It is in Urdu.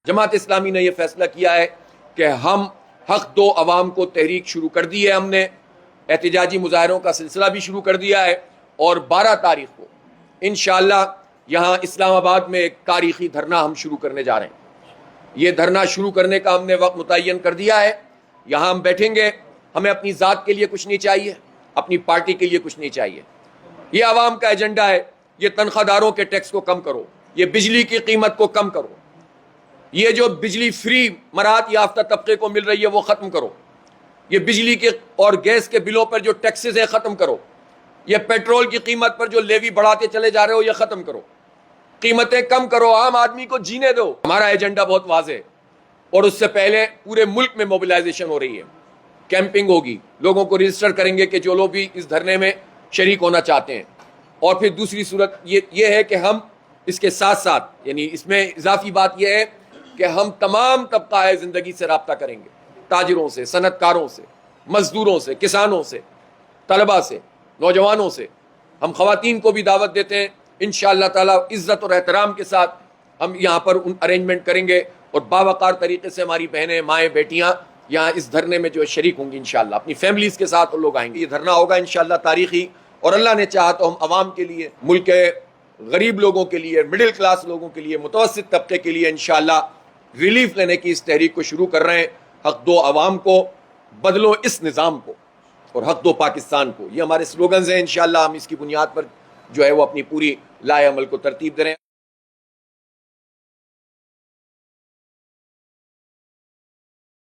جماعت اسلامی نے یہ فیصلہ کیا ہے کہ ہم حق دو عوام کو تحریک شروع کر دی ہے، ہم نے احتجاجی مظاہروں کا سلسلہ بھی شروع کر دیا ہے، اور 12 تاریخ کو انشاءاللہ یہاں اسلام آباد میں ایک تاریخی دھرنا ہم شروع کرنے جا رہے ہیں۔ یہ دھرنا شروع کرنے کا ہم نے وقت متعین کر دیا ہے۔ یہاں ہم بیٹھیں گے، ہمیں اپنی ذات کے لیے کچھ نہیں چاہیے، اپنی پارٹی کے لیے کچھ نہیں چاہیے۔ یہ عوام کا ایجنڈا ہے، یہ تنخواہ داروں کے ٹیکس کو کم کرو، یہ بجلی کی قیمت کو کم کرو، یہ جو بجلی فری مراحت یافتہ طبقے کو مل رہی ہے وہ ختم کرو، یہ بجلی کے اور گیس کے بلوں پر جو ٹیکسز ہیں ختم کرو، یہ پیٹرول کی قیمت پر جو لیوی بڑھاتے چلے جا رہے ہو یہ ختم کرو، قیمتیں کم کرو، عام آدمی کو جینے دو۔ ہمارا ایجنڈا بہت واضح ہے، اور اس سے پہلے پورے ملک میں موبلائزیشن ہو رہی ہے، کیمپنگ ہوگی، لوگوں کو رجسٹر کریں گے کہ جو لوگ بھی اس دھرنے میں شریک ہونا چاہتے ہیں۔ اور پھر دوسری صورت یہ ہے کہ ہم اس کے ساتھ ساتھ، یعنی اس میں اضافی بات یہ ہے کہ ہم تمام طبقہ زندگی سے رابطہ کریں گے، تاجروں سے، صنعت کاروں سے، مزدوروں سے، کسانوں سے، طلباء سے، نوجوانوں سے۔ ہم خواتین کو بھی دعوت دیتے ہیں، انشاءاللہ تعالی عزت اور احترام کے ساتھ ہم یہاں پر ارینجمنٹ کریں گے، اور باوقار طریقے سے ہماری بہنیں، مائیں، بیٹیاں یہاں اس دھرنے میں جو شریک ہوں گی انشاءاللہ، اپنی فیملیز کے ساتھ لوگ آئیں گے۔ یہ دھرنا ہوگا انشاءاللہ تاریخی، اور اللہ نے چاہا تو ہم عوام کے لیے، ملک کے غریب لوگوں کے لیے، مڈل کلاس لوگوں کے لیے، متوسط طبقے کے لیے انشاءاللہ ریلیف لینے کی اس تحریک کو شروع کر رہے ہیں۔ حق دو عوام کو، بدلو اس نظام کو، اور حق دو پاکستان کو، یہ ہمارے سلوگنز ہیں۔ انشاءاللہ ہم اس کی بنیاد پر جو ہے وہ اپنی پوری لائحہ عمل کو ترتیب دیں۔